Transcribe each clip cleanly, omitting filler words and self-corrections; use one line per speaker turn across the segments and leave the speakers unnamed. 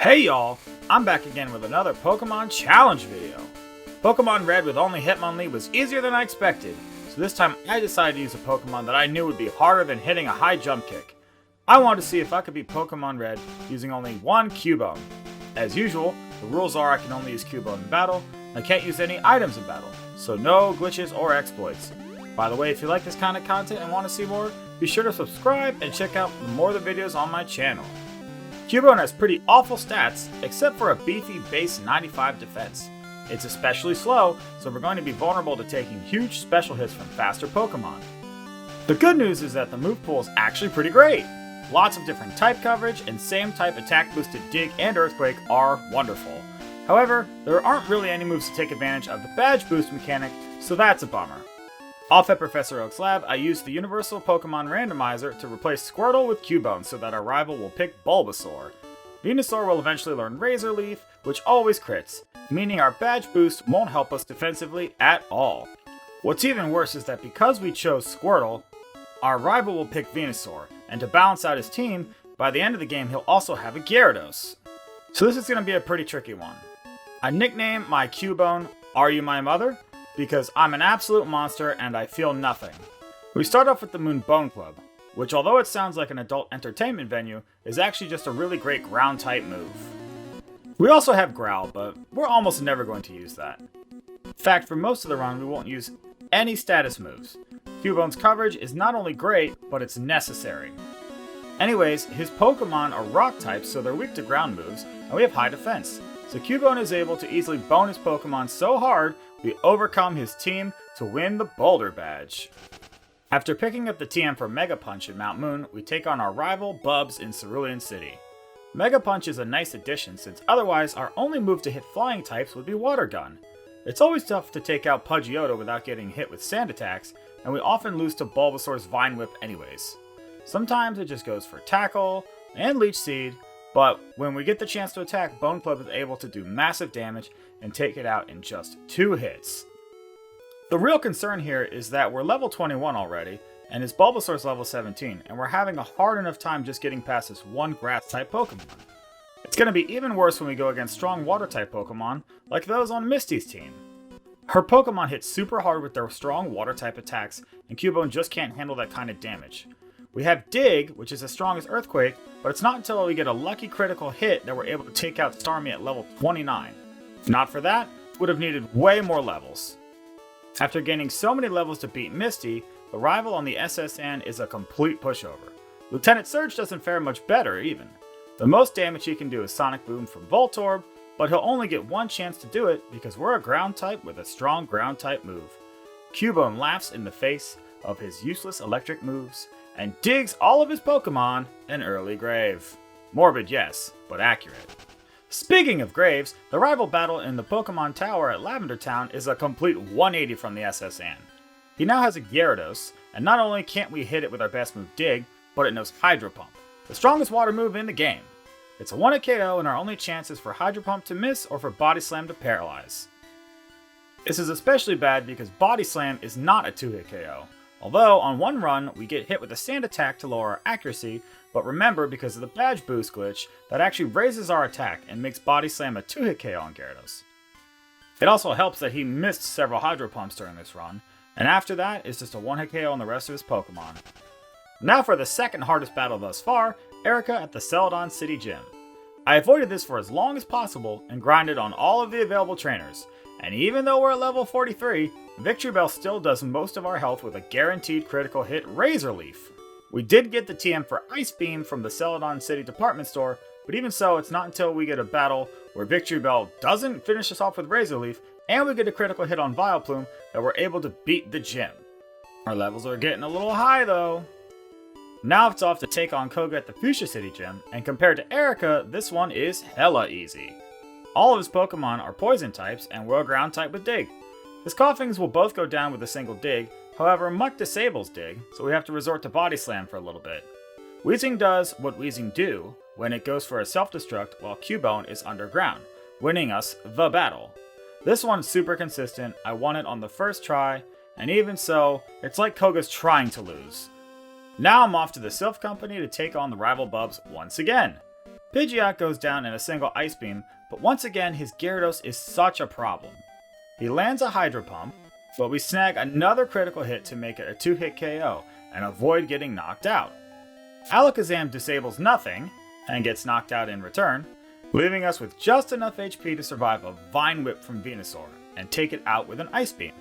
Hey y'all, I'm back again with another Pokemon Challenge video. Pokemon Red with only Hitmonlee was easier than I expected, so this time I decided to use a Pokemon that I knew would be harder than hitting a high jump kick. I wanted to see if I could beat Pokemon Red using only one Cubone. As usual, the rules are I can only use Cubone in battle, and I can't use any items in battle, so no glitches or exploits. By the way, if you like this kind of content and want to see more, be sure to subscribe and check out more of the videos on my channel. Cubone has pretty awful stats, except for a beefy base 95 defense. It's especially slow, so we're going to be vulnerable to taking huge special hits from faster Pokemon. The good news is that the move pool is actually pretty great. Lots of different type coverage and same type attack boosted Dig and Earthquake are wonderful. However, there aren't really any moves to take advantage of the badge boost mechanic, so that's a bummer. Off at Professor Oak's lab, I used the Universal Pokemon Randomizer to replace Squirtle with Cubone so that our rival will pick Bulbasaur. Venusaur will eventually learn Razor Leaf, which always crits, meaning our badge boost won't help us defensively at all. What's even worse is that because we chose Squirtle, our rival will pick Venusaur, and to balance out his team, by the end of the game he'll also have a Gyarados. So this is going to be a pretty tricky one. I nicknamed my Cubone, Are You My Mother? Because I'm an absolute monster and I feel nothing. We start off with the Moon Bone Club, which although it sounds like an adult entertainment venue, is actually just a really great ground type move. We also have Growl, but we're almost never going to use that. In fact, for most of the run we won't use any status moves. Cubone's coverage is not only great, but it's necessary. Anyways, his Pokemon are rock types, so they're weak to ground moves, and we have high defense. So Cubone is able to easily bone his Pokemon so hard, we overcome his team to win the Boulder Badge. After picking up the TM for Mega Punch in Mount Moon, we take on our rival Bubs in Cerulean City. Mega Punch is a nice addition since otherwise our only move to hit flying types would be Water Gun. It's always tough to take out Pidgeotto without getting hit with sand attacks, and we often lose to Bulbasaur's Vine Whip anyways. Sometimes it just goes for Tackle and Leech Seed, but when we get the chance to attack, Bone Club is able to do massive damage and take it out in just 2 hits. The real concern here is that we're level 21 already, and his Bulbasaur's level 17, and we're having a hard enough time just getting past this one Grass-type Pokemon. It's going to be even worse when we go against strong Water-type Pokemon, like those on Misty's team. Her Pokemon hit super hard with their strong Water-type attacks, and Cubone just can't handle that kind of damage. We have Dig, which is as strong as Earthquake, but it's not until we get a lucky critical hit that we're able to take out Starmie at level 29. If not for that, would have needed way more levels. After gaining so many levels to beat Misty, the rival on the SSN is a complete pushover. Lieutenant Surge doesn't fare much better even. The most damage he can do is Sonic Boom from Voltorb, but he'll only get one chance to do it because we're a ground type with a strong ground type move. Cubone laughs in the face of his useless electric moves and digs all of his Pokemon an early grave. Morbid, yes, but accurate. Speaking of graves, the rival battle in the Pokemon Tower at Lavender Town is a complete 180 from the SSN. He now has a Gyarados, and not only can't we hit it with our best move Dig, but it knows Hydro Pump, the strongest water move in the game. It's a 1-hit KO and our only chance is for Hydro Pump to miss or for Body Slam to paralyze. This is especially bad because Body Slam is not a 2-hit KO. Although, on one run, we get hit with a sand attack to lower our accuracy, but remember, because of the badge boost glitch, that actually raises our attack and makes Body Slam a 2-hit KO on Gyarados. It also helps that he missed several Hydro Pumps during this run, and after that, it's just a 1-hit KO on the rest of his Pokemon. Now for the second hardest battle thus far, Erica at the Celadon City Gym. I avoided this for as long as possible and grinded on all of the available trainers, and even though we're at level 43, Victory Bell still does most of our health with a guaranteed critical hit Razor Leaf. We did get the TM for Ice Beam from the Celadon City department store, but even so, it's not until we get a battle where Victory Bell doesn't finish us off with Razor Leaf, and we get a critical hit on Vileplume that we're able to beat the gym. Our levels are getting a little high though. Now it's off to take on Koga at the Fuchsia City Gym, and compared to Erica, this one is hella easy. All of his Pokemon are poison types and we're a ground type with Dig. His Koffings will both go down with a single Dig, however Muck disables Dig, so we have to resort to Body Slam for a little bit. Weezing does what Weezing do when it goes for a self-destruct while Cubone is underground, winning us the battle. This one's super consistent, I won it on the first try, and even so, it's like Koga's trying to lose. Now I'm off to the Sylph Company to take on the rival Bubs once again. Pidgeot goes down in a single Ice Beam, but once again his Gyarados is such a problem. He lands a Hydro Pump, but we snag another critical hit to make it a 2-hit KO and avoid getting knocked out. Alakazam disables nothing and gets knocked out in return, leaving us with just enough HP to survive a Vine Whip from Venusaur and take it out with an Ice Beam.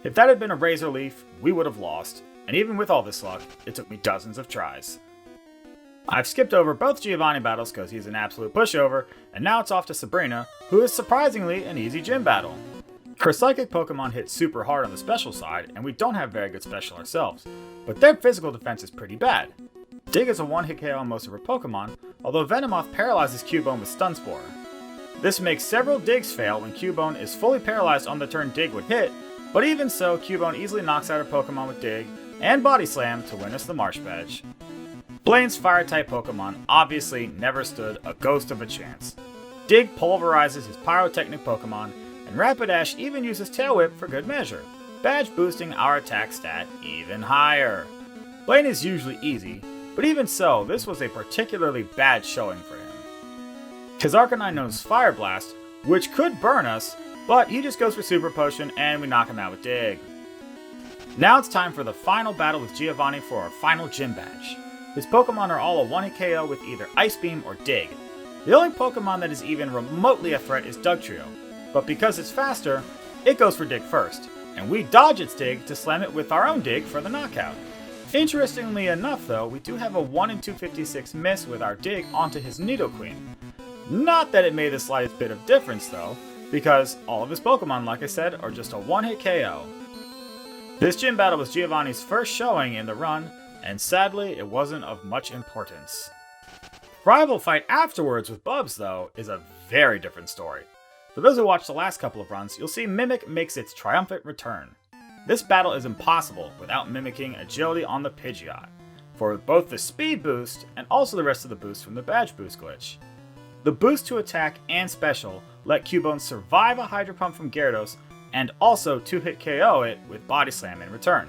If that had been a Razor Leaf, we would have lost, and even with all this luck, it took me dozens of tries. I've skipped over both Giovanni battles because he's an absolute pushover, and now it's off to Sabrina, who is surprisingly an easy gym battle. Her Psychic Pokemon hit super hard on the special side, and we don't have very good special ourselves, but their physical defense is pretty bad. Dig is a 1-hit KO on most of her Pokemon, although Venomoth paralyzes Cubone with Stun Spore. This makes several Digs fail when Cubone is fully paralyzed on the turn Dig would hit, but even so, Cubone easily knocks out her Pokemon with Dig and Body Slam to win us the Marsh Badge. Blaine's Fire-type Pokemon obviously never stood a ghost of a chance. Dig pulverizes his Pyrotechnic Pokemon, and Rapidash even uses Tail Whip for good measure, badge boosting our attack stat even higher. Blaine is usually easy, but even so, this was a particularly bad showing for him. His Arcanine knows Fire Blast, which could burn us, but he just goes for Super Potion and we knock him out with Dig. Now it's time for the final battle with Giovanni for our final gym badge. His Pokemon are all a 1-hit KO with either Ice Beam or Dig. The only Pokemon that is even remotely a threat is Dugtrio, but because it's faster, it goes for Dig first, and we dodge its Dig to slam it with our own Dig for the knockout. Interestingly enough though, we do have a 1 in 256 miss with our Dig onto his Nidoqueen. Not that it made the slightest bit of difference though, because all of his Pokemon, like I said, are just a 1-hit KO. This gym battle was Giovanni's first showing in the run, and sadly it wasn't of much importance. Rival fight afterwards with Bubs though is a very different story. For those who watched the last couple of runs, you'll see Mimic makes its triumphant return. This battle is impossible without mimicking Agility on the Pidgeot, for both the speed boost and also the rest of the boost from the badge boost glitch. The boost to attack and special let Cubone survive a Hydro Pump from Gyarados and also 2-hit KO it with Body Slam in return.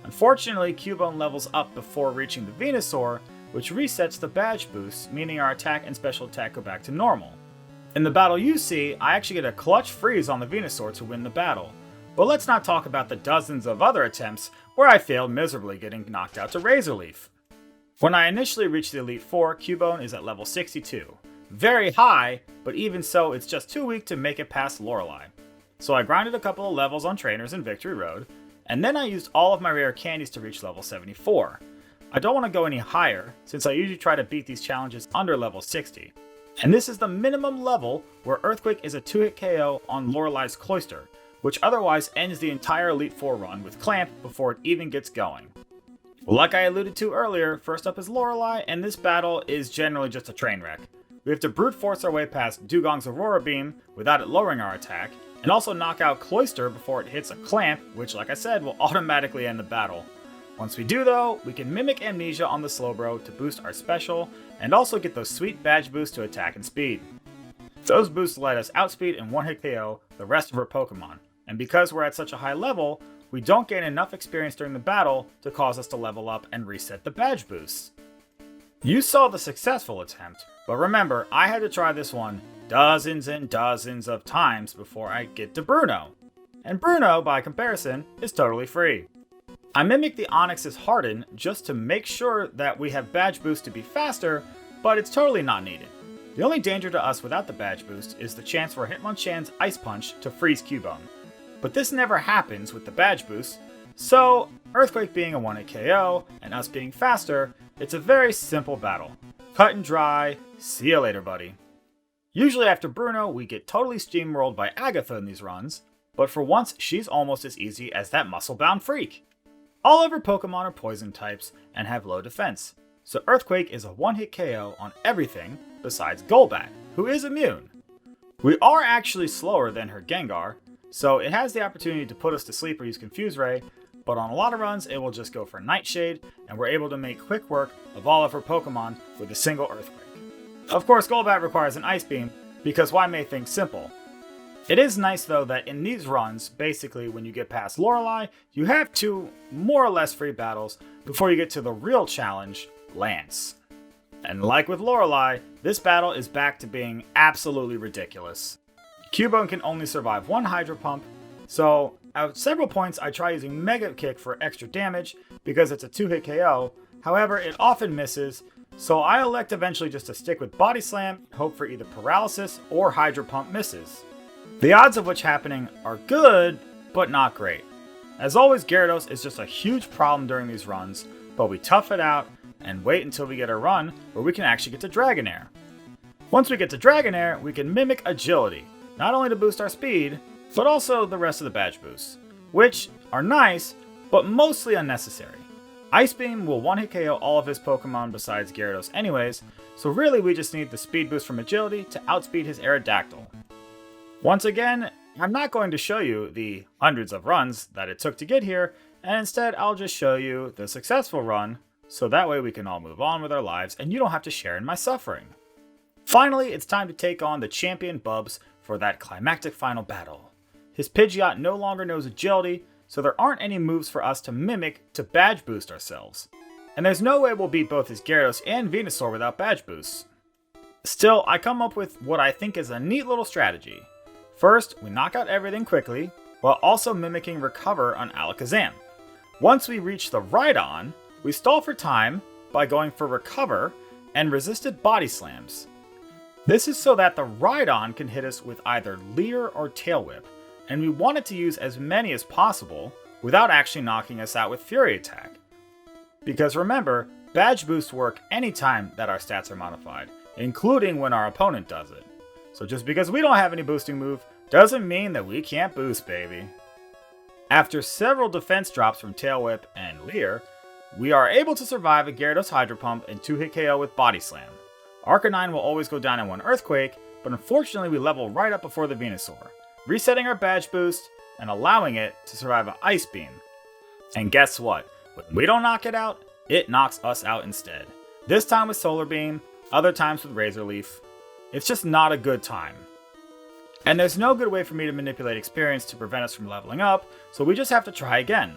Unfortunately, Cubone levels up before reaching the Venusaur, which resets the badge boost, meaning our attack and special attack go back to normal. In the battle you see, I actually get a clutch freeze on the Venusaur to win the battle. But let's not talk about the dozens of other attempts where I failed miserably getting knocked out to Razor Leaf. When I initially reached the Elite Four, Cubone is at level 62. Very high, but even so it's just too weak to make it past Lorelei. So I grinded a couple of levels on trainers in Victory Road, and then I used all of my rare candies to reach level 74. I don't want to go any higher, since I usually try to beat these challenges under level 60. And this is the minimum level where Earthquake is a 2-hit KO on Lorelei's Cloyster, which otherwise ends the entire Elite Four run with Clamp before it even gets going. Like I alluded to earlier, first up is Lorelei, and this battle is generally just a train wreck. We have to brute force our way past Dugong's Aurora Beam without it lowering our attack, and also knock out Cloyster before it hits a Clamp, which like I said will automatically end the battle. Once we do though, we can mimic Amnesia on the Slowbro to boost our special, and also get those sweet badge boosts to attack and speed. Those boosts let us outspeed and 1-hit KO the rest of our Pokemon, and because we're at such a high level, we don't gain enough experience during the battle to cause us to level up and reset the badge boosts. You saw the successful attempt, but remember, I had to try this one dozens and dozens of times before I get to Bruno. And Bruno, by comparison, is totally free. I mimic the Onix's Harden just to make sure that we have badge boost to be faster, but it's totally not needed. The only danger to us without the badge boost is the chance for Hitmonchan's Ice Punch to freeze Cubone. But this never happens with the badge boost, so Earthquake being a 1-hit KO and us being faster, it's a very simple battle. Cut and dry, see you later buddy. Usually after Bruno, we get totally steamrolled by Agatha in these runs, but for once she's almost as easy as that muscle-bound freak. All of her Pokemon are poison types and have low defense, so Earthquake is a 1-hit KO on everything besides Golbat, who is immune. We are actually slower than her Gengar, so it has the opportunity to put us to sleep or use Confuse Ray, but on a lot of runs it will just go for Nightshade, and we're able to make quick work of all of her Pokemon with a single Earthquake. Of course, Golbat requires an Ice Beam, because why make things simple? It is nice though that in these runs, basically when you get past Lorelei, you have 2 more or less free battles before you get to the real challenge, Lance. And like with Lorelei, this battle is back to being absolutely ridiculous. Cubone can only survive one Hydro Pump, so at several points I try using Mega Kick for extra damage because it's a 2-hit KO, however it often misses, so I elect eventually just to stick with Body Slam, hope for either Paralysis or Hydro Pump misses. The odds of which happening are good, but not great. As always, Gyarados is just a huge problem during these runs, but we tough it out and wait until we get a run where we can actually get to Dragonair. Once we get to Dragonair, we can mimic Agility, not only to boost our speed, but also the rest of the badge boosts, which are nice, but mostly unnecessary. Ice Beam will one-hit KO all of his Pokemon besides Gyarados anyways, so really we just need the speed boost from Agility to outspeed his Aerodactyl. Once again, I'm not going to show you the hundreds of runs that it took to get here, and instead I'll just show you the successful run, so that way we can all move on with our lives and you don't have to share in my suffering. Finally, it's time to take on the champion Bubs for that climactic final battle. His Pidgeot no longer knows Agility, so there aren't any moves for us to mimic to badge boost ourselves. And there's no way we'll beat both his Gyarados and Venusaur without badge boosts. Still, I come up with what I think is a neat little strategy. First, we knock out everything quickly, while also mimicking Recover on Alakazam. Once we reach the Rhydon, we stall for time by going for Recover and resisted Body Slams. This is so that the Rhydon can hit us with either Leer or Tail Whip, and we want it to use as many as possible without actually knocking us out with Fury Attack. Because remember, badge boosts work anytime that our stats are modified, including when our opponent does it. So just because we don't have any boosting move, doesn't mean that we can't boost, baby. After several defense drops from Tail Whip and Leer, we are able to survive a Gyarados Hydro Pump and 2-hit KO with Body Slam. Arcanine will always go down in one Earthquake, but unfortunately we level right up before the Venusaur, resetting our badge boost and allowing it to survive an Ice Beam. And guess what? When we don't knock it out, it knocks us out instead. This time with Solar Beam, other times with Razor Leaf. It's just not a good time. And there's no good way for me to manipulate experience to prevent us from leveling up, so we just have to try again.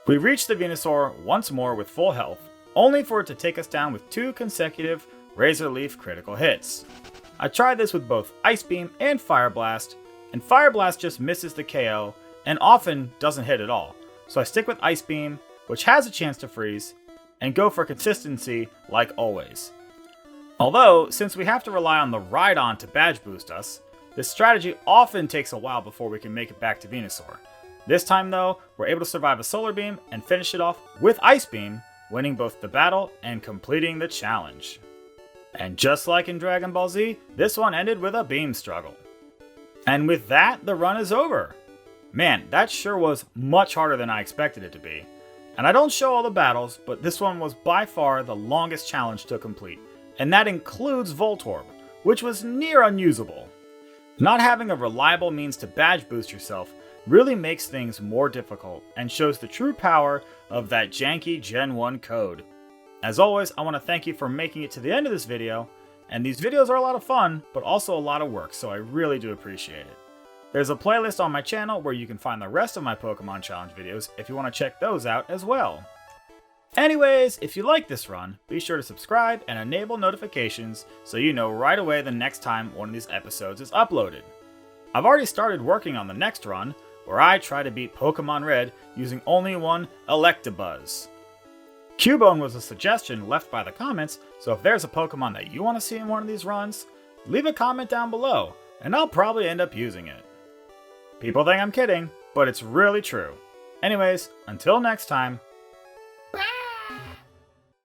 We reach the Venusaur once more with full health, only for it to take us down with 2 consecutive Razor Leaf critical hits. I tried this with both Ice Beam and Fire Blast, and Fire Blast just misses the KO and often doesn't hit at all, so I stick with Ice Beam, which has a chance to freeze, and go for consistency like always. Although, since we have to rely on the Rhydon to badge boost us, this strategy often takes a while before we can make it back to Venusaur. This time though, we're able to survive a Solar Beam and finish it off with Ice Beam, winning both the battle and completing the challenge. And just like in Dragon Ball Z, this one ended with a beam struggle. And with that, the run is over. Man, that sure was much harder than I expected it to be. And I don't show all the battles, but this one was by far the longest challenge to complete, and that includes Voltorb, which was near unusable. Not having a reliable means to badge boost yourself really makes things more difficult and shows the true power of that janky Gen 1 code. As always, I want to thank you for making it to the end of this video, and these videos are a lot of fun, but also a lot of work, so I really do appreciate it. There's a playlist on my channel where you can find the rest of my Pokemon Challenge videos if you want to check those out as well. Anyways, if you like this run, be sure to subscribe and enable notifications so you know right away the next time one of these episodes is uploaded. I've already started working on the next run, where I try to beat Pokemon Red using only one Electabuzz. Cubone was a suggestion left by the comments, so if there's a Pokemon that you want to see in one of these runs, leave a comment down below, and I'll probably end up using it. People think I'm kidding, but it's really true. Anyways, until next time,